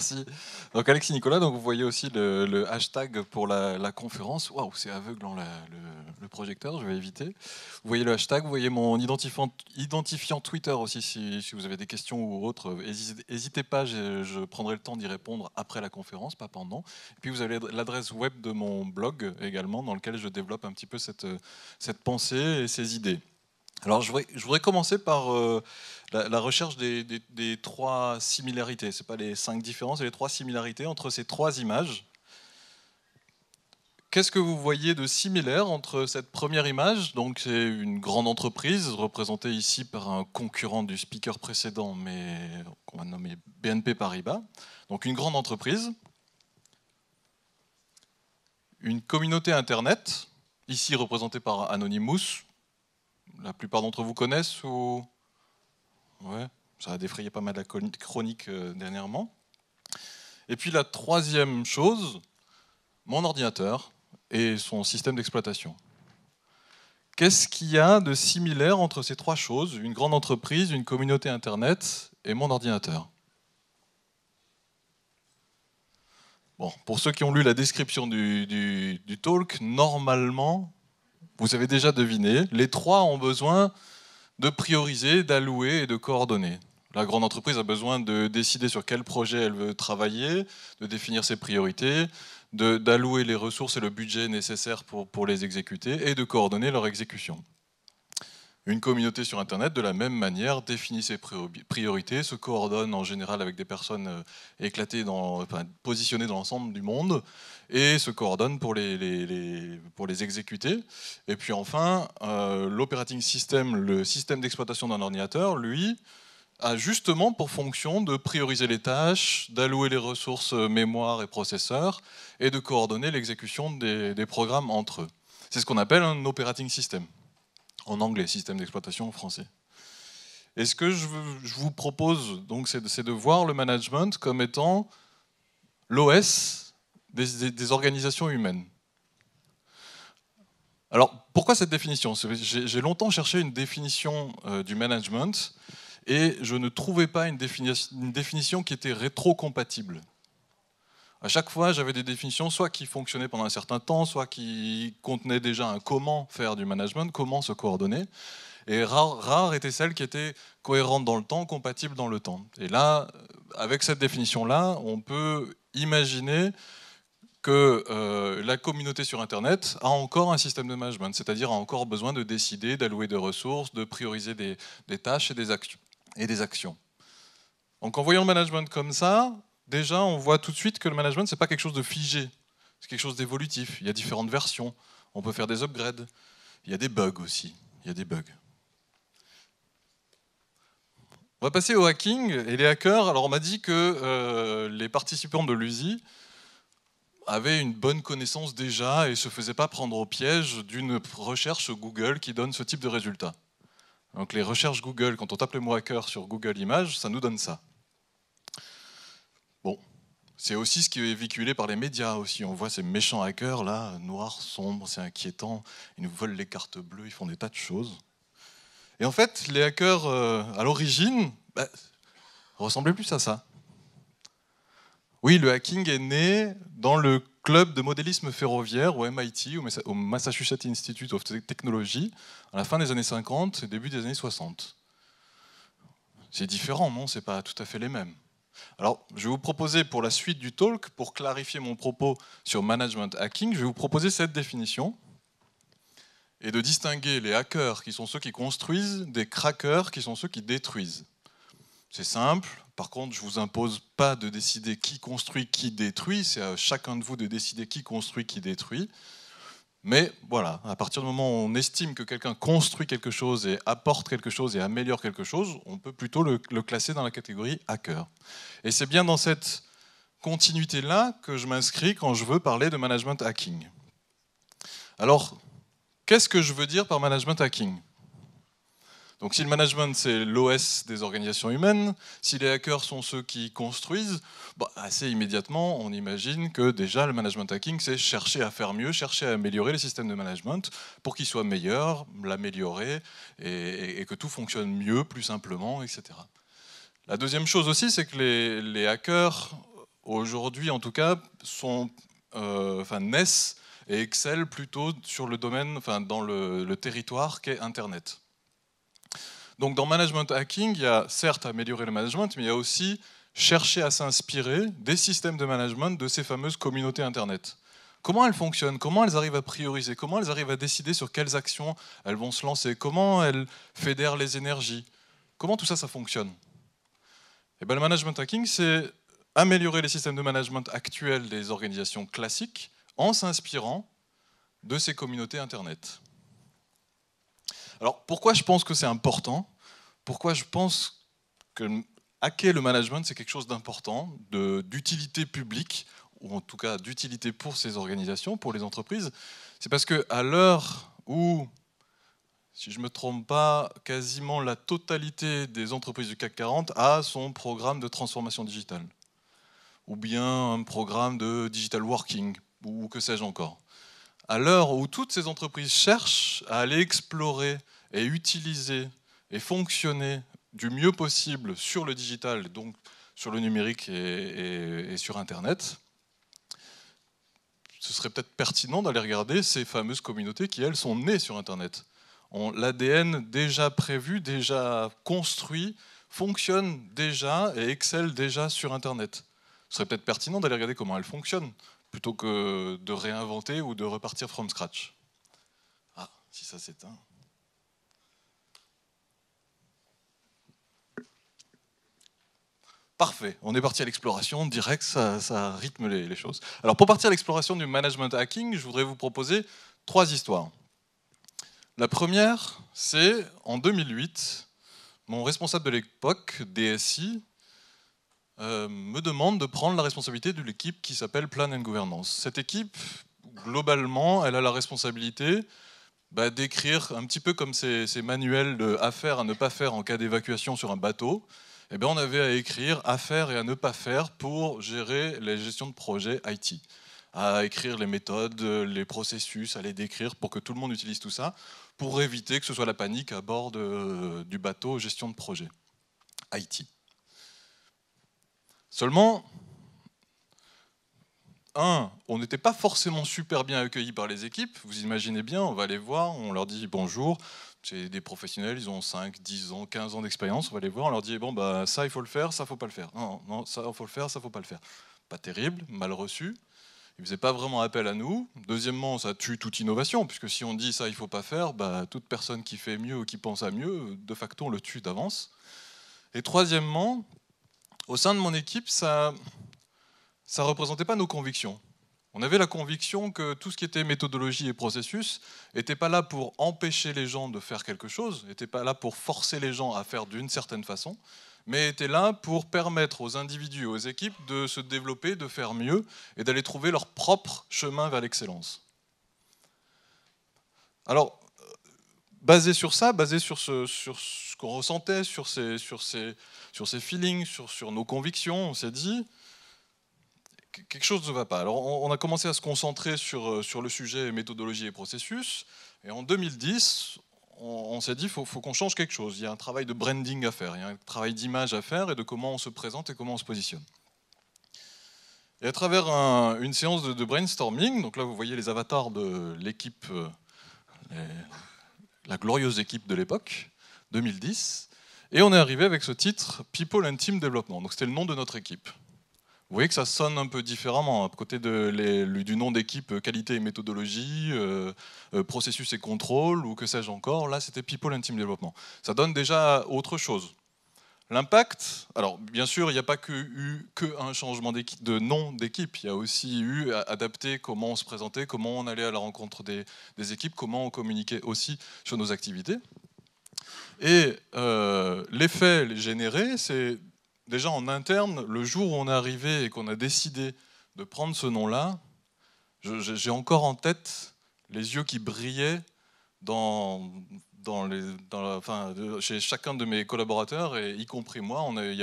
Merci. Donc Alexis Nicolas, donc vous voyez aussi le hashtag pour la conférence. Waouh, c'est aveuglant le projecteur, je vais éviter. Vous voyez le hashtag, vous voyez mon identifiant Twitter aussi si vous avez des questions ou autres. N'hésitez pas, je prendrai le temps d'y répondre après la conférence, pas pendant. Et puis vous avez l'adresse web de mon blog également, dans lequel je développe un petit peu cette pensée et ces idées. Alors je voudrais commencer par la recherche des trois similarités. Ce n'est pas les 5 différences, c'est les 3 similarités entre ces 3 images. Qu'est-ce que vous voyez de similaire entre cette première image? Donc c'est une grande entreprise, représentée ici par un concurrent du speaker précédent, mais qu'on va nommer BNP Paribas. Donc une grande entreprise. Une communauté Internet, ici représentée par Anonymous. La plupart d'entre vous connaissent ou... Ouais, ça a défrayé pas mal la chronique dernièrement. Et puis la troisième chose, mon ordinateur et son système d'exploitation. Qu'est-ce qu'il y a de similaire entre ces 3 choses, une grande entreprise, une communauté Internet et mon ordinateur? Bon, pour ceux qui ont lu la description du talk, normalement, vous avez déjà deviné, les 3 ont besoin de prioriser, d'allouer et de coordonner. La grande entreprise a besoin de décider sur quel projet elle veut travailler, de définir ses priorités, d'allouer les ressources et le budget nécessaires pour les exécuter et de coordonner leur exécution. Une communauté sur Internet, de la même manière, définit ses priorités, se coordonne en général avec des personnes éclatées, positionnées dans l'ensemble du monde, et se coordonne pour les exécuter. Et puis enfin, l'operating system, le système d'exploitation d'un ordinateur, lui, a justement pour fonction de prioriser les tâches, d'allouer les ressources mémoire et processeurs, et de coordonner l'exécution des programmes entre eux. C'est ce qu'on appelle un operating system. En anglais, système d'exploitation en français. Et ce que je vous propose, donc, c'est de voir le management comme étant l'OS des organisations humaines. Alors, pourquoi cette définition? J'ai longtemps cherché une définition du management et je ne trouvais pas une définition qui était rétro-compatible. À chaque fois, j'avais des définitions soit qui fonctionnaient pendant un certain temps, soit qui contenaient déjà un comment faire du management, comment se coordonner. Et rare était celle qui était cohérente dans le temps, compatible dans le temps. Et là, avec cette définition-là, on peut imaginer que la communauté sur Internet a encore un système de management, c'est-à-dire a encore besoin de décider, d'allouer des ressources, de prioriser des tâches et des actions. Donc en voyant le management comme ça, déjà on voit tout de suite que le management, ce n'est pas quelque chose de figé, c'est quelque chose d'évolutif. Il y a différentes versions, on peut faire des upgrades, il y a des bugs aussi, il y a des bugs. On va passer au hacking et les hackers. Alors on m'a dit que les participants de l'USI avaient une bonne connaissance déjà et ne se faisaient pas prendre au piège d'une recherche Google qui donne ce type de résultat. Donc les recherches Google, quand on tape le mot hacker sur Google Images, ça nous donne ça. Bon, c'est aussi ce qui est véhiculé par les médias aussi. On voit ces méchants hackers là, noirs, sombres, c'est inquiétant. Ils nous volent les cartes bleues, ils font des tas de choses. Et en fait, les hackers, à l'origine, ressemblaient plus à ça. Oui, le hacking est né dans le club de modélisme ferroviaire au MIT, au Massachusetts Institute of Technology, à la fin des années 50 et début des années 60. C'est différent, non? C'est pas tout à fait les mêmes. Alors, je vais vous proposer pour la suite du talk, pour clarifier mon propos sur management hacking, je vais vous proposer cette définition et de distinguer les hackers qui sont ceux qui construisent des crackers qui sont ceux qui détruisent. C'est simple, par contre je ne vous impose pas de décider qui construit, qui détruit, c'est à chacun de vous de décider qui construit, qui détruit. Mais voilà, à partir du moment où on estime que quelqu'un construit quelque chose et apporte quelque chose et améliore quelque chose, on peut plutôt le classer dans la catégorie hacker. Et c'est bien dans cette continuité-là que je m'inscris quand je veux parler de management hacking. Alors, qu'est-ce que je veux dire par management hacking? Donc si le management c'est l'OS des organisations humaines, si les hackers sont ceux qui construisent, assez immédiatement on imagine que déjà le management hacking c'est chercher à faire mieux, chercher à améliorer les systèmes de management pour qu'ils soient meilleurs, l'améliorer et que tout fonctionne mieux, plus simplement, etc. La deuxième chose aussi c'est que les hackers aujourd'hui en tout cas, naissent et excellent plutôt sur le domaine, dans le territoire qu'est Internet. Donc dans Management Hacking, il y a certes améliorer le management, mais il y a aussi chercher à s'inspirer des systèmes de management de ces fameuses communautés Internet. Comment elles fonctionnent? Comment elles arrivent à prioriser? Comment elles arrivent à décider sur quelles actions elles vont se lancer? Comment elles fédèrent les énergies? Comment tout ça, ça fonctionne? Et bien, le management hacking, c'est améliorer les systèmes de management actuels des organisations classiques en s'inspirant de ces communautés Internet. Alors, pourquoi je pense que c'est important? Pourquoi je pense que hacker le management, c'est quelque chose d'important, d'utilité publique, ou en tout cas d'utilité pour ces organisations, pour les entreprises? C'est parce qu'à l'heure où, si je ne me trompe pas, quasiment la totalité des entreprises du CAC 40 a son programme de transformation digitale, ou bien un programme de digital working, ou que sais-je encore. À l'heure où toutes ces entreprises cherchent à aller explorer et utiliser et fonctionner du mieux possible sur le digital, donc sur le numérique et sur Internet, ce serait peut-être pertinent d'aller regarder ces fameuses communautés qui, elles, sont nées sur Internet. L'ADN déjà prévu, déjà construit, fonctionne déjà et excelle déjà sur Internet. Ce serait peut-être pertinent d'aller regarder comment elles fonctionnent, plutôt que de réinventer ou de repartir from scratch. Ah, si ça s'éteint. Parfait, on est parti à l'exploration, direct, ça rythme les choses. Alors pour partir à l'exploration du management hacking, je voudrais vous proposer 3 histoires. La première, c'est en 2008, mon responsable de l'époque, DSI, me demande de prendre la responsabilité de l'équipe qui s'appelle Plan and Governance. Cette équipe, globalement, elle a la responsabilité d'écrire un petit peu comme ces manuels de à faire, à ne pas faire en cas d'évacuation sur un bateau. Eh bien, on avait à écrire à faire et à ne pas faire pour gérer les gestions de projets IT. À écrire les méthodes, les processus, à les décrire pour que tout le monde utilise tout ça, pour éviter que ce soit la panique à bord du bateau gestion de projet IT. Seulement, on n'était pas forcément super bien accueillis par les équipes. Vous imaginez bien, on va les voir, on leur dit bonjour. C'est des professionnels, ils ont 5, 10 ans, 15 ans d'expérience. On va les voir, on leur dit bon, ça il faut le faire, ça il faut pas le faire. Non, ça il faut le faire, ça il faut pas le faire. Pas terrible, mal reçu. Ils ne faisaient pas vraiment appel à nous. Deuxièmement, ça tue toute innovation, puisque si on dit ça il faut pas faire, toute personne qui fait mieux ou qui pense à mieux, de facto on le tue d'avance. Et troisièmement, au sein de mon équipe, ça ne représentait pas nos convictions. On avait la conviction que tout ce qui était méthodologie et processus n'était pas là pour empêcher les gens de faire quelque chose, n'était pas là pour forcer les gens à faire d'une certaine façon, mais était là pour permettre aux individus et aux équipes de se développer, de faire mieux et d'aller trouver leur propre chemin vers l'excellence. Alors, basé sur ça, basé sur ce qu'on ressentait, sur ces feelings, sur nos convictions, on s'est dit quelque chose ne va pas. Alors on a commencé à se concentrer sur le sujet méthodologie et processus, et en 2010, on s'est dit faut qu'on change quelque chose. Il y a un travail de branding à faire, il y a un travail d'image à faire et de comment on se présente et comment on se positionne. Et à travers une séance de brainstorming, donc là vous voyez les avatars de l'équipe, la glorieuse équipe de l'époque, 2010, et on est arrivé avec ce titre People and Team Development. Donc c'était le nom de notre équipe. Vous voyez que ça sonne un peu différemment, à côté du nom d'équipe qualité et méthodologie, processus et contrôle, ou que sais-je encore. Là, c'était People and Team Development. Ça donne déjà autre chose. L'impact, alors bien sûr, il n'y a pas eu un changement de nom d'équipe. Il y a aussi eu à adapter comment on se présentait, comment on allait à la rencontre des équipes, comment on communiquait aussi sur nos activités. Et l'effet généré, c'est déjà en interne, le jour où on est arrivé et qu'on a décidé de prendre ce nom-là, j'ai encore en tête les yeux qui brillaient chez chacun de mes collaborateurs, et y compris moi. Il y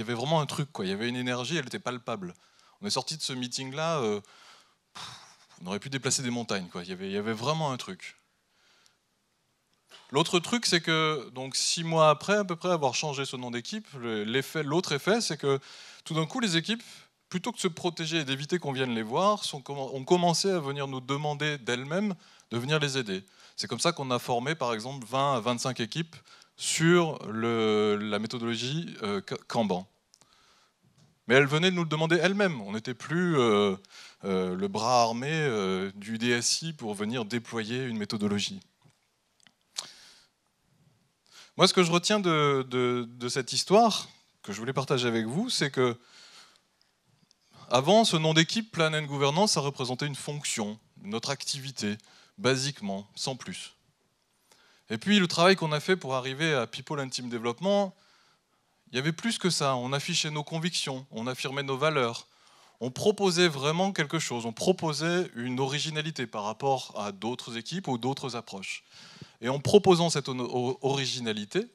avait vraiment un truc, quoi. Il y avait une énergie, elle était palpable. On est sorti de ce meeting-là, on aurait pu déplacer des montagnes, quoi. Il y avait vraiment un truc. L'autre truc, c'est que donc 6 mois après, à peu près, avoir changé ce nom d'équipe, l'autre effet, c'est que tout d'un coup, les équipes plutôt que de se protéger et d'éviter qu'on vienne les voir, ont commencé à venir nous demander d'elles-mêmes de venir les aider. C'est comme ça qu'on a formé, par exemple, 20 à 25 équipes sur la méthodologie Kanban. Mais elles venaient de nous le demander elles-mêmes. On n'était plus le bras armé du DSI pour venir déployer une méthodologie. Moi, ce que je retiens de cette histoire, que je voulais partager avec vous, c'est que avant, ce nom d'équipe, Plan and Governance, ça représentait une fonction, notre activité, basiquement, sans plus. Et puis, le travail qu'on a fait pour arriver à People and Team Development, il y avait plus que ça. On affichait nos convictions, on affirmait nos valeurs, on proposait vraiment quelque chose, on proposait une originalité par rapport à d'autres équipes ou d'autres approches. Et en proposant cette originalité,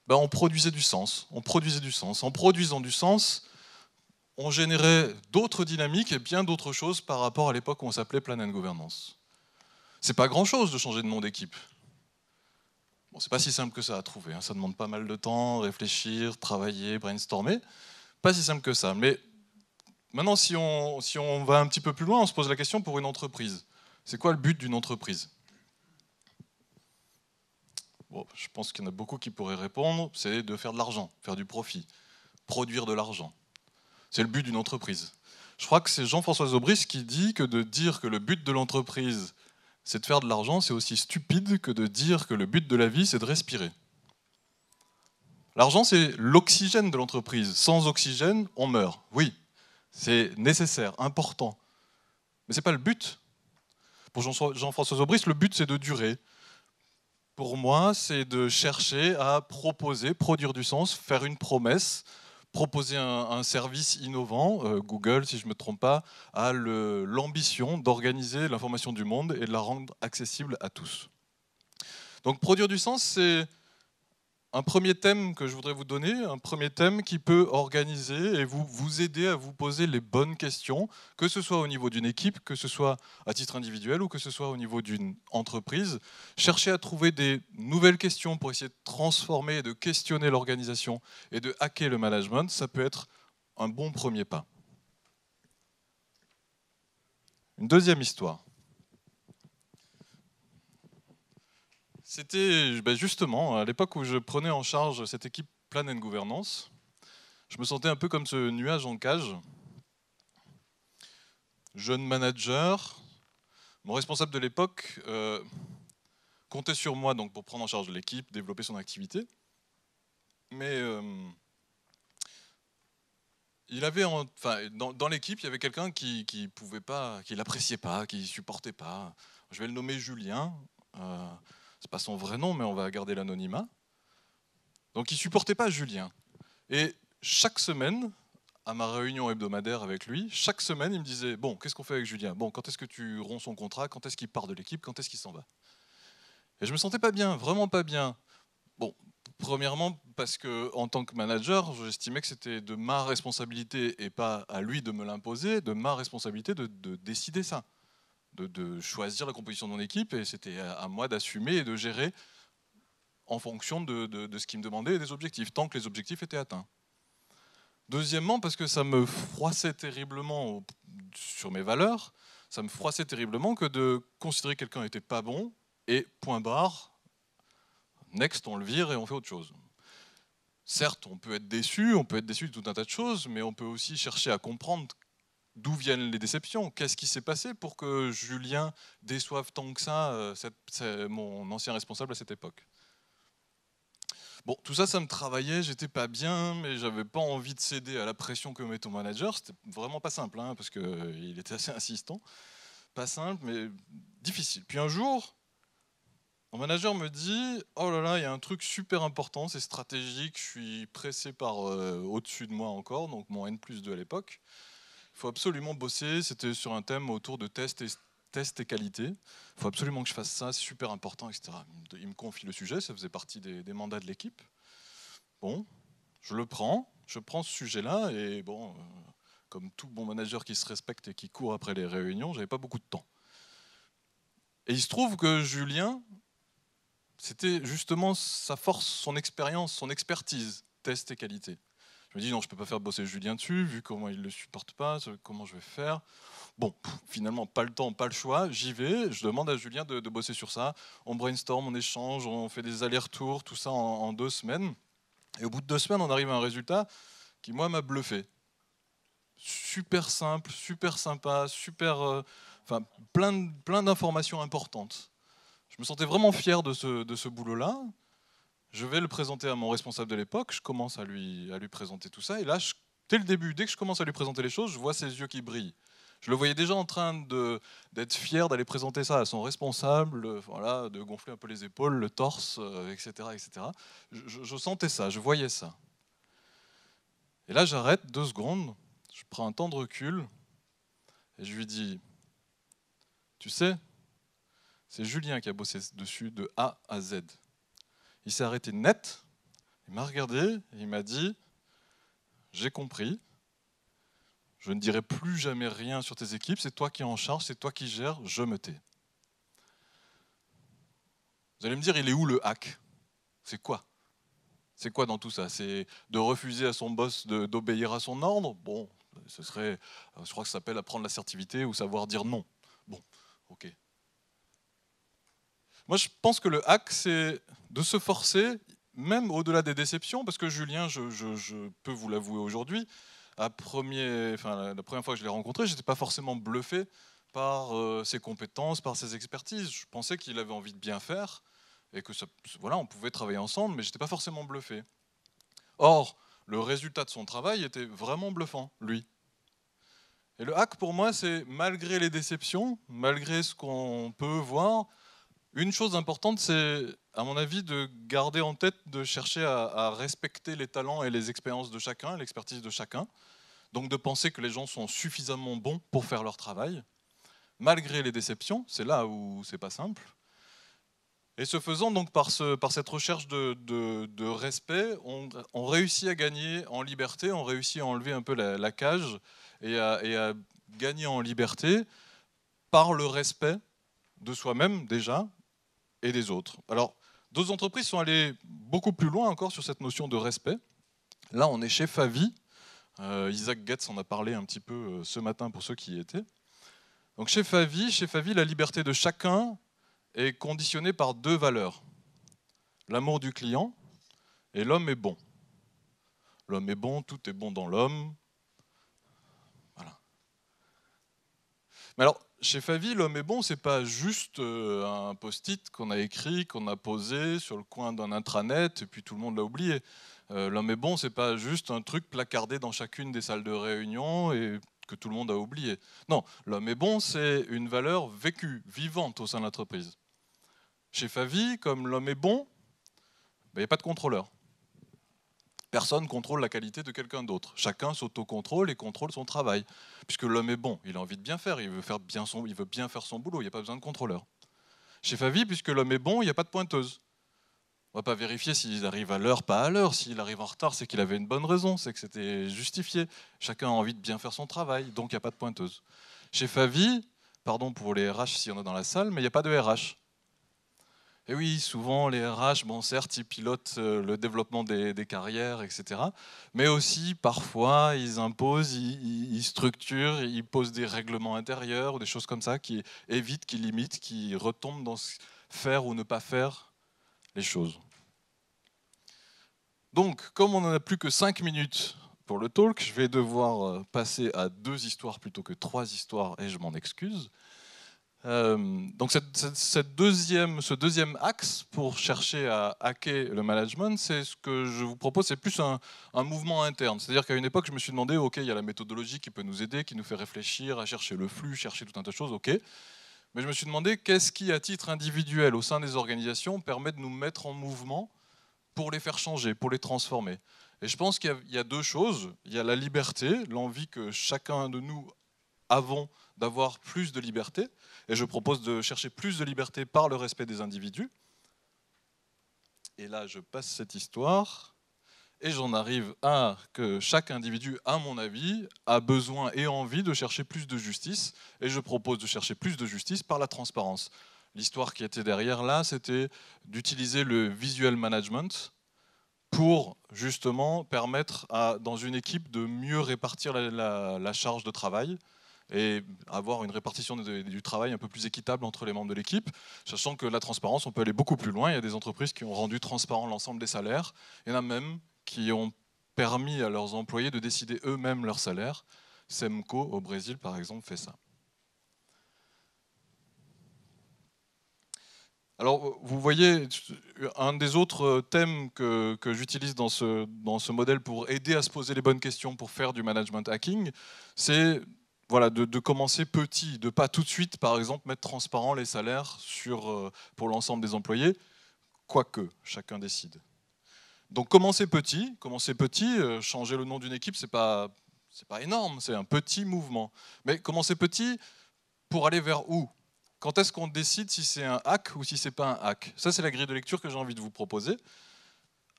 on produisait du sens. On produisait du sens. En produisant du sens, on générait d'autres dynamiques et bien d'autres choses par rapport à l'époque où on s'appelait Plan and Governance. C'est pas grand-chose de changer de nom d'équipe. Bon, c'est pas si simple que ça à trouver. Ça demande pas mal de temps, réfléchir, travailler, brainstormer. Pas si simple que ça. Mais maintenant, si on va un petit peu plus loin, on se pose la question pour une entreprise. C'est quoi le but d'une entreprise ? Bon, je pense qu'il y en a beaucoup qui pourraient répondre, c'est de faire de l'argent, faire du profit, produire de l'argent. C'est le but d'une entreprise. Je crois que c'est Jean-François Zobris qui dit que de dire que le but de l'entreprise, c'est de faire de l'argent, c'est aussi stupide que de dire que le but de la vie, c'est de respirer. L'argent, c'est l'oxygène de l'entreprise. Sans oxygène, on meurt. Oui, c'est nécessaire, important. Mais ce n'est pas le but. Pour Jean-François Zobris, le but, c'est de durer. Pour moi, c'est de chercher à proposer, produire du sens, faire une promesse, proposer un service innovant. Google, si je ne me trompe pas, a l'ambition d'organiser l'information du monde et de la rendre accessible à tous. Donc produire du sens, c'est un premier thème que je voudrais vous donner, un premier thème qui peut organiser et vous aider à vous poser les bonnes questions, que ce soit au niveau d'une équipe, que ce soit à titre individuel ou que ce soit au niveau d'une entreprise. Cherchez à trouver des nouvelles questions pour essayer de transformer et de questionner l'organisation et de hacker le management, ça peut être un bon premier pas. Une deuxième histoire. C'était justement à l'époque où je prenais en charge cette équipe Plan and Governance. Je me sentais un peu comme ce nuage en cage. Jeune manager, mon responsable de l'époque comptait sur moi donc, pour prendre en charge l'équipe, développer son activité. Mais il avait, dans l'équipe, il y avait quelqu'un qui pouvait pas, qui l'appréciait pas, qui supportait pas. Je vais le nommer Julien. C'est pas son vrai nom, mais on va garder l'anonymat. Donc il supportait pas Julien. Et chaque semaine, à ma réunion hebdomadaire avec lui, chaque semaine, il me disait « Bon, qu'est-ce qu'on fait avec Julien ? Bon, quand est-ce que tu romps son contrat ? Quand est-ce qu'il part de l'équipe ? Quand est-ce qu'il s'en va ?» Et je me sentais pas bien, vraiment pas bien. Bon, premièrement, parce qu'en tant que manager, j'estimais que c'était de ma responsabilité et pas à lui de me l'imposer, de ma responsabilité de décider ça, de choisir la composition de mon équipe, et c'était à moi d'assumer et de gérer en fonction de ce qu'il me demandait et des objectifs, tant que les objectifs étaient atteints. Deuxièmement, parce que ça me froissait terriblement sur mes valeurs, ça me froissait terriblement que de considérer que quelqu'un n'était pas bon, et point barre, next, on le vire et on fait autre chose. Certes, on peut être déçu de tout un tas de choses, mais on peut aussi chercher à comprendre d'où viennent les déceptions. Qu'est-ce qui s'est passé pour que Julien déçoive tant que ça mon ancien responsable à cette époque ? Bon, tout ça, ça me travaillait, j'étais pas bien, mais j'avais pas envie de céder à la pression que met ton manager. C'était vraiment pas simple, parce qu'il était assez insistant. Pas simple, mais difficile. Puis un jour, mon manager me dit « Oh là là, il y a un truc super important, c'est stratégique, je suis pressé par au-dessus de moi encore, donc mon N+2 à l'époque. Il faut absolument bosser, c'était sur un thème autour de test et qualité. Il faut absolument que je fasse ça, c'est super important, etc. » Il me confie le sujet, ça faisait partie des mandats de l'équipe. Bon, je prends ce sujet-là, et bon, comme tout bon manager qui se respecte et qui court après les réunions, j'avais pas beaucoup de temps. Et il se trouve que Julien, c'était justement sa force, son expérience, son expertise, test et qualité. Je me dis non, je peux pas faire bosser Julien dessus, vu comment il le supporte pas, comment je vais faire. Bon, finalement, pas le temps, pas le choix, j'y vais, je demande à Julien de bosser sur ça. On brainstorm, on échange, on fait des allers-retours, tout ça en 2 semaines. Et au bout de 2 semaines, on arrive à un résultat qui, moi, m'a bluffé. Super simple, super sympa, enfin, plein d'informations importantes. Je me sentais vraiment fier de ce boulot-là. Je vais le présenter à mon responsable de l'époque, je commence à lui présenter tout ça, et là, dès le début, dès que je commence à lui présenter les choses, je vois ses yeux qui brillent. Je le voyais déjà en train d'être fier d'aller présenter ça à son responsable, voilà, de gonfler un peu les épaules, le torse, etc. etc. Je sentais ça, je voyais ça. Et là, j'arrête 2 secondes, je prends un temps de recul, et je lui dis, tu sais, c'est Julien qui a bossé dessus de A à Z. Il s'est arrêté net, il m'a regardé, et il m'a dit, j'ai compris, je ne dirai plus jamais rien sur tes équipes, c'est toi qui es en charge, c'est toi qui gères, je me tais. Vous allez me dire, il est où le hack? C'est quoi? C'est quoi dans tout ça? C'est de refuser à son boss d'obéir à son ordre? Bon, ce serait, je crois que ça s'appelle apprendre l'assertivité ou savoir dire non. Bon, ok. Moi, je pense que le hack, c'est de se forcer, même au-delà des déceptions, parce que Julien, je peux vous l'avouer aujourd'hui, la première fois que je l'ai rencontré, je n'étais pas forcément bluffé par ses compétences, par ses expertises. Je pensais qu'il avait envie de bien faire et que voilà, on pouvait travailler ensemble, mais je n'étais pas forcément bluffé. Or, le résultat de son travail était vraiment bluffant, lui. Et le hack, pour moi, c'est malgré les déceptions, malgré ce qu'on peut voir, une chose importante, c'est, à mon avis, de garder en tête, de chercher à respecter les talents et les expériences de chacun, l'expertise de chacun. Donc de penser que les gens sont suffisamment bons pour faire leur travail, malgré les déceptions, c'est là où c'est pas simple. Et ce faisant, donc par cette recherche de respect, on réussit à gagner en liberté, on réussit à enlever un peu la cage et à gagner en liberté par le respect de soi-même déjà et des autres. Alors, d'autres entreprises sont allées beaucoup plus loin encore sur cette notion de respect. Là, on est chez Favi. Isaac Getz en a parlé un petit peu ce matin pour ceux qui y étaient. Donc chez Favi, la liberté de chacun est conditionnée par 2 valeurs. L'amour du client et l'homme est bon. L'homme est bon, tout est bon dans l'homme. Voilà. Mais alors, chez Favi, l'homme est bon, c'est pas juste un post-it qu'on a écrit, qu'on a posé sur le coin d'un intranet et puis tout le monde l'a oublié. L'homme est bon, c'est pas juste un truc placardé dans chacune des salles de réunion et que tout le monde a oublié. Non, l'homme est bon, c'est une valeur vécue, vivante au sein de l'entreprise. Chez Favi, comme l'homme est bon, il n'y a pas de contrôleur. Personne ne contrôle la qualité de quelqu'un d'autre. Chacun s'autocontrôle et contrôle son travail. Puisque l'homme est bon, il a envie de bien faire, il veut bien faire son boulot, il n'y a pas besoin de contrôleur. Chez Favi, puisque l'homme est bon, il n'y a pas de pointeuse. On ne va pas vérifier s'il arrive à l'heure, pas à l'heure. S'il arrive en retard, c'est qu'il avait une bonne raison, c'est que c'était justifié. Chacun a envie de bien faire son travail, donc il n'y a pas de pointeuse. Chez Favi, pardon pour les RH s'il y en a dans la salle, mais il n'y a pas de RH. Et oui, souvent les RH, bon certes, ils pilotent le développement des carrières, etc. Mais aussi, parfois, ils imposent, ils structurent, ils posent des règlements intérieurs ou des choses comme ça qui évitent, qui limitent, qui retombent dans faire ou ne pas faire les choses. Donc, comme on n'en a plus que 5 minutes pour le talk, je vais devoir passer à 2 histoires plutôt que 3 histoires et je m'en excuse. Donc ce deuxième axe pour chercher à hacker le management, c'est ce que je vous propose, c'est plus un mouvement interne. C'est-à-dire qu'à une époque, je me suis demandé, ok, il y a la méthodologie qui peut nous aider, qui nous fait réfléchir, à chercher le flux, chercher tout un tas de choses, ok. Mais je me suis demandé, qu'est-ce qui, à titre individuel, au sein des organisations, permet de nous mettre en mouvement pour les faire changer, pour les transformer. Et je pense qu'il y a 2 choses. Il y a la liberté, l'envie que chacun de nous avons d'avoir plus de liberté, et je propose de chercher plus de liberté par le respect des individus. Et là, je passe cette histoire, et j'en arrive à que chaque individu, à mon avis, a besoin et envie de chercher plus de justice, et je propose de chercher plus de justice par la transparence. L'histoire qui était derrière là, c'était d'utiliser le visual management pour justement permettre dans une équipe de mieux répartir la charge de travail et avoir une répartition du travail un peu plus équitable entre les membres de l'équipe, sachant que la transparence, on peut aller beaucoup plus loin. Il y a des entreprises qui ont rendu transparent l'ensemble des salaires. Il y en a même qui ont permis à leurs employés de décider eux-mêmes leur salaire. Semco, au Brésil, par exemple, fait ça. Alors, vous voyez, un des autres thèmes que j'utilise dans ce modèle pour aider à se poser les bonnes questions pour faire du management hacking, c'est voilà, de commencer petit, de ne pas tout de suite, par exemple, mettre transparent les salaires pour l'ensemble des employés, quoique chacun décide. Donc commencer petit, changer le nom d'une équipe, c'est pas énorme, c'est un petit mouvement. Mais commencer petit pour aller vers où? Quand est-ce qu'on décide si c'est un hack ou si c'est pas un hack? Ça, c'est la grille de lecture que j'ai envie de vous proposer.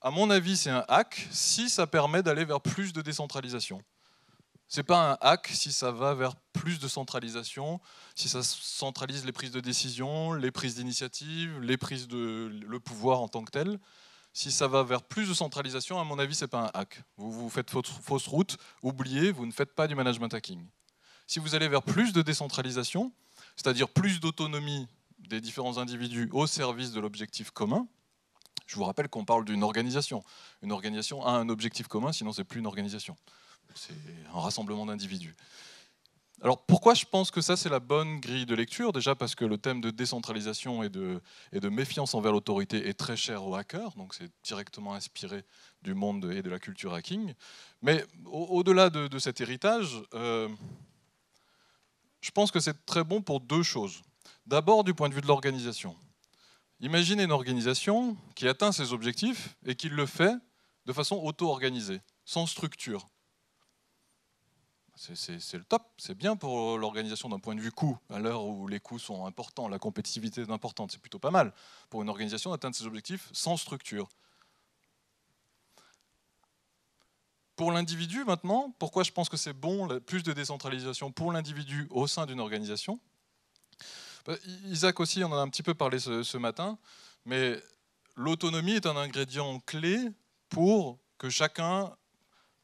À mon avis, c'est un hack si ça permet d'aller vers plus de décentralisation. C'est pas un hack si ça va vers plus de centralisation, si ça centralise les prises de décision, les prises d'initiative, le pouvoir en tant que tel. Si ça va vers plus de centralisation, à mon avis, c'est pas un hack. Vous faites fausse route, oubliez, vous ne faites pas du management hacking. Si vous allez vers plus de décentralisation, c'est-à-dire plus d'autonomie des différents individus au service de l'objectif commun, je vous rappelle qu'on parle d'une organisation. Une organisation a un objectif commun, sinon c'est plus une organisation. C'est un rassemblement d'individus. Alors pourquoi je pense que ça c'est la bonne grille de lecture? Déjà parce que le thème de décentralisation et de méfiance envers l'autorité est très cher aux hackers, donc c'est directement inspiré du monde et de la culture hacking. Mais au-delà de cet héritage, je pense que c'est très bon pour deux choses. D'abord du point de vue de l'organisation. Imaginez une organisation qui atteint ses objectifs et qui le fait de façon auto-organisée, sans structure. C'est le top, c'est bien pour l'organisation d'un point de vue coût, à l'heure où les coûts sont importants, la compétitivité est importante, c'est plutôt pas mal pour une organisation d'atteindre ses objectifs sans structure. Pour l'individu maintenant, pourquoi je pense que c'est bon, plus de décentralisation pour l'individu au sein d'une organisation? Isaac aussi, on en a un petit peu parlé ce matin, mais l'autonomie est un ingrédient clé pour que chacun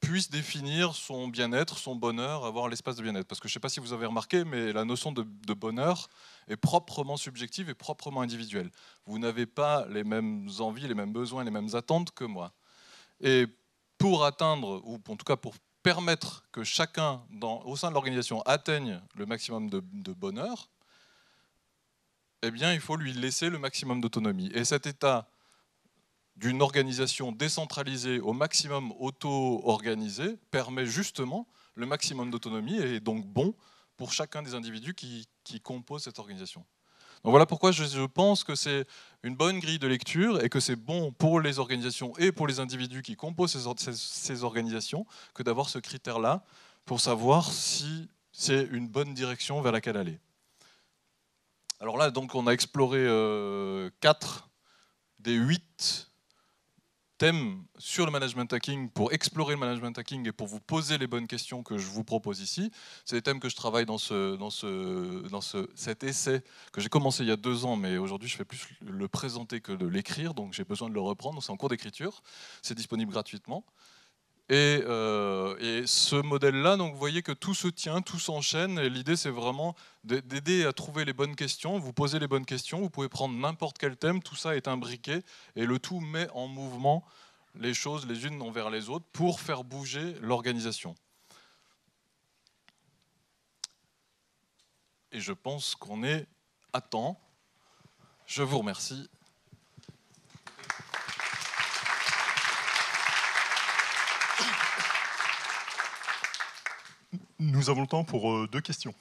puisse définir son bien-être, son bonheur, avoir l'espace de bien-être. Parce que je ne sais pas si vous avez remarqué, mais la notion de bonheur est proprement subjective et proprement individuelle. Vous n'avez pas les mêmes envies, les mêmes besoins, les mêmes attentes que moi. Et pour atteindre, ou en tout cas pour permettre que chacun au sein de l'organisation atteigne le maximum de bonheur, eh bien, il faut lui laisser le maximum d'autonomie. Et cet état d'une organisation décentralisée au maximum auto-organisée permet justement le maximum d'autonomie et est donc bon pour chacun des individus qui composent cette organisation. Donc voilà pourquoi je pense que c'est une bonne grille de lecture et que c'est bon pour les organisations et pour les individus qui composent ces organisations que d'avoir ce critère-là pour savoir si c'est une bonne direction vers laquelle aller. Alors là, donc, on a exploré 4 des 8 thèmes sur le management hacking pour explorer le management hacking et pour vous poser les bonnes questions que je vous propose ici. C'est des thèmes que je travaille dans cet essai que j'ai commencé il y a 2 ans, mais aujourd'hui je fais plus le présenter que de l'écrire, donc j'ai besoin de le reprendre. C'est en cours d'écriture, c'est disponible gratuitement. Et ce modèle-là, donc vous voyez que tout se tient, tout s'enchaîne. Et l'idée, c'est vraiment d'aider à trouver les bonnes questions. Vous posez les bonnes questions, vous pouvez prendre n'importe quel thème. Tout ça est imbriqué et le tout met en mouvement les choses les unes envers les autres pour faire bouger l'organisation. Et je pense qu'on est à temps. Je vous remercie. Nous avons le temps pour 2 questions.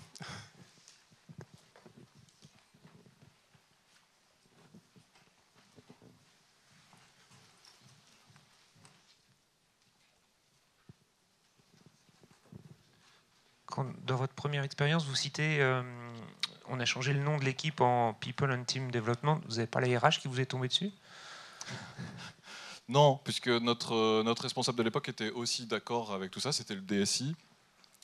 Dans votre première expérience, vous citez, on a changé le nom de l'équipe en People and Team Development. Vous n'avez pas la RH qui vous est tombée dessus? Non, puisque notre responsable de l'époque était aussi d'accord avec tout ça, c'était le DSI.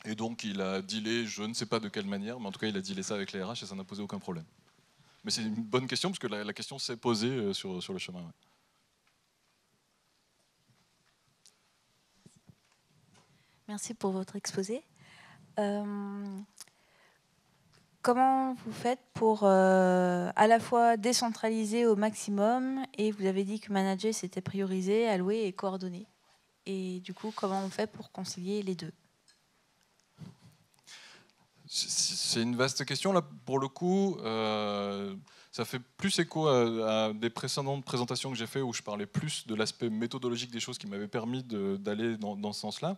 Et donc il a dealé, je ne sais pas de quelle manière, mais en tout cas il a dealé ça avec les RH et ça n'a posé aucun problème. Mais c'est une bonne question parce que la question s'est posée sur le chemin. Ouais. Merci pour votre exposé. Comment vous faites pour à la fois décentraliser au maximum, et vous avez dit que manager c'était prioriser, allouer et coordonner. Et du coup, comment on fait pour concilier les deux? C'est une vaste question là pour le coup. Ça fait plus écho à des précédentes présentations que j'ai fait où je parlais plus de l'aspect méthodologique des choses qui m'avaient permis d'aller dans ce sens-là.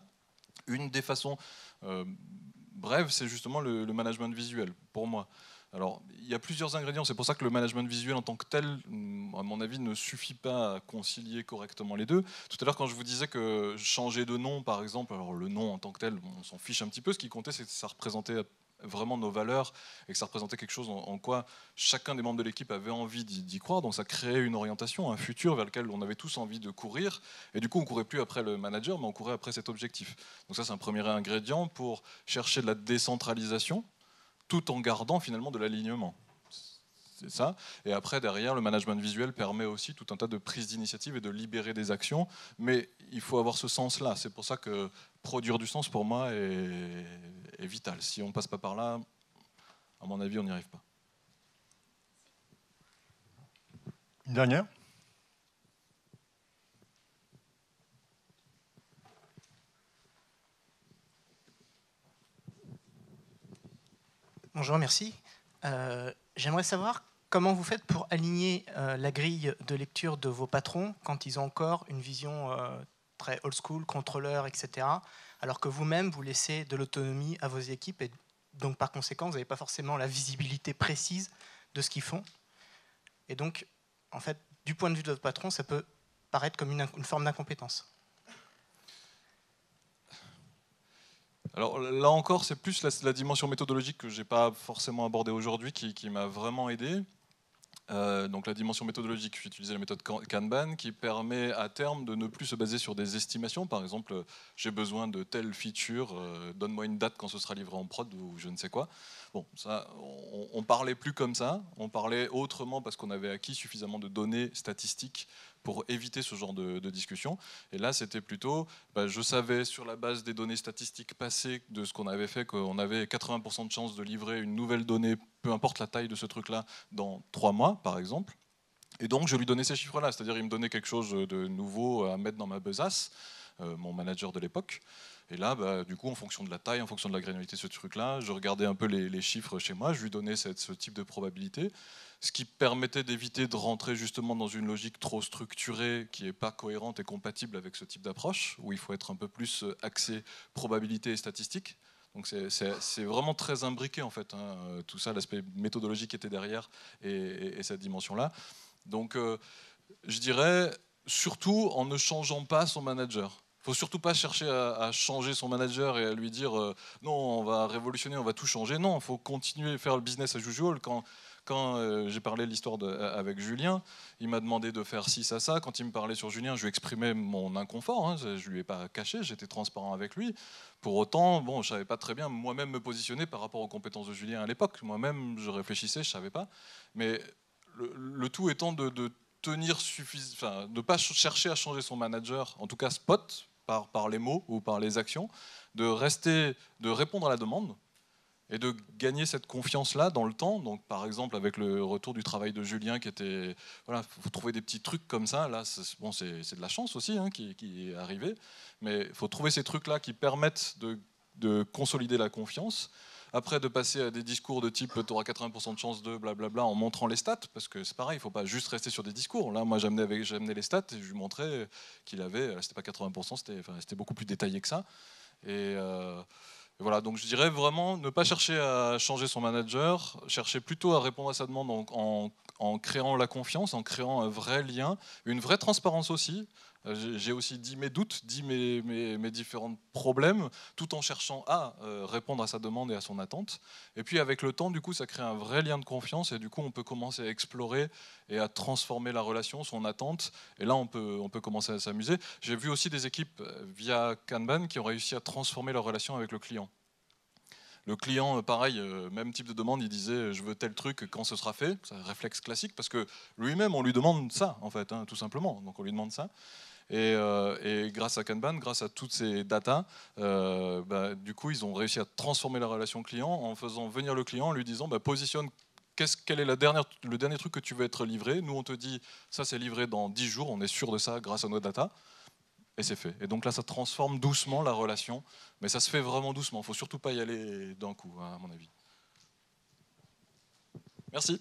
Une des façons brèves, c'est justement le management visuel pour moi. Alors, il y a plusieurs ingrédients. C'est pour ça que le management visuel en tant que tel, à mon avis, ne suffit pas à concilier correctement les deux. Tout à l'heure, quand je vous disais que changer de nom, par exemple, alors le nom en tant que tel, on s'en fiche un petit peu. Ce qui comptait, c'est que ça représentait vraiment nos valeurs et que ça représentait quelque chose en quoi chacun des membres de l'équipe avait envie d'y croire. Donc ça créait une orientation, un futur vers lequel on avait tous envie de courir. Et du coup, on courait plus après le manager, mais on courait après cet objectif. Donc ça, c'est un premier ingrédient pour chercher de la décentralisation, tout en gardant finalement de l'alignement. C'est ça. Et après, derrière, le management visuel permet aussi tout un tas de prises d'initiative et de libérer des actions. Mais il faut avoir ce sens-là. C'est pour ça que produire du sens, pour moi, est vital. Si on ne passe pas par là, à mon avis, on n'y arrive pas. Une dernière ? Bonjour, merci. J'aimerais savoir comment vous faites pour aligner la grille de lecture de vos patrons quand ils ont encore une vision très old school, contrôleur, etc. Alors que vous-même, vous laissez de l'autonomie à vos équipes et donc par conséquent, vous n'avez pas forcément la visibilité précise de ce qu'ils font. Et donc, en fait, du point de vue de votre patron, ça peut paraître comme une forme d'incompétence. Alors là encore, c'est plus la dimension méthodologique que je n'ai pas forcément abordée aujourd'hui qui m'a vraiment aidé. Donc la dimension méthodologique, j'utilisais la méthode Kanban qui permet à terme de ne plus se baser sur des estimations. Par exemple, j'ai besoin de telle feature, donne-moi une date quand ce sera livré en prod ou je ne sais quoi. Bon, ça, on parlait plus comme ça, on parlait autrement parce qu'on avait acquis suffisamment de données statistiques pour éviter ce genre de discussion. Et là, c'était plutôt, je savais sur la base des données statistiques passées de ce qu'on avait fait qu'on avait 80% de chances de livrer une nouvelle donnée, peu importe la taille de ce truc-là, dans 3 mois, par exemple. Et donc, je lui donnais ces chiffres-là, c'est-à-dire il me donnait quelque chose de nouveau à mettre dans ma besace, mon manager de l'époque. Et là, du coup, en fonction de la taille, en fonction de la granularité de ce truc-là, je regardais un peu les chiffres chez moi, je lui donnais ce type de probabilité, ce qui permettait d'éviter de rentrer justement dans une logique trop structurée qui n'est pas cohérente et compatible avec ce type d'approche, où il faut être un peu plus axé probabilité et statistique. Donc c'est vraiment très imbriqué en fait, hein, tout ça, l'aspect méthodologique était derrière et cette dimension-là. Donc je dirais surtout en ne changeant pas son manager. Il ne faut surtout pas chercher à changer son manager et à lui dire non, on va révolutionner, on va tout changer. Non, il faut continuer à faire le business as usual. Quand j'ai parlé de l'histoire avec Julien, il m'a demandé de faire ci, ça. Quand il me parlait sur Julien, je lui exprimais mon inconfort. Hein, je ne lui ai pas caché, j'étais transparent avec lui. Pour autant, bon, je ne savais pas très bien moi-même me positionner par rapport aux compétences de Julien à l'époque. Moi-même, je réfléchissais, je ne savais pas. Mais le tout étant de tenir de ne pas chercher à changer son manager, en tout cas spot, par les mots ou par les actions, de répondre à la demande et de gagner cette confiance-là dans le temps. Donc, par exemple, avec le retour du travail de Julien, qui était, voilà, faut trouver des petits trucs comme ça. Là, c'est de la chance aussi hein, qui est arrivé, mais il faut trouver ces trucs-là qui permettent de consolider la confiance. Après, de passer à des discours de type tu auras 80% de chance de blablabla en montrant les stats, parce que c'est pareil, il ne faut pas juste rester sur des discours. Là, moi, j'amenais les stats et je lui montrais qu'il avait, c'était pas 80%, c'était beaucoup plus détaillé que ça. Et voilà, donc je dirais vraiment ne pas chercher à changer son manager, chercher plutôt à répondre à sa demande en créant la confiance, en créant un vrai lien, une vraie transparence aussi. J'ai aussi dit mes doutes, dit mes différents problèmes, tout en cherchant à répondre à sa demande et à son attente. Et puis avec le temps, du coup, ça crée un vrai lien de confiance et du coup, on peut commencer à explorer et à transformer la relation, son attente. Et là, on peut commencer à s'amuser. J'ai vu aussi des équipes via Kanban qui ont réussi à transformer leur relation avec le client. Le client, pareil, même type de demande, il disait je veux tel truc quand ce sera fait. C'est un réflexe classique parce que lui-même, on lui demande ça, en fait, hein, tout simplement. Donc on lui demande ça. Et grâce à Kanban, grâce à toutes ces datas, du coup, ils ont réussi à transformer la relation client en faisant venir le client, en lui disant positionne quel est le dernier truc que tu veux être livré. Nous, on te dit, ça c'est livré dans 10 jours, on est sûr de ça grâce à nos datas. Et c'est fait. Et donc là, ça transforme doucement la relation. Mais ça se fait vraiment doucement. Il ne faut surtout pas y aller d'un coup, à mon avis. Merci.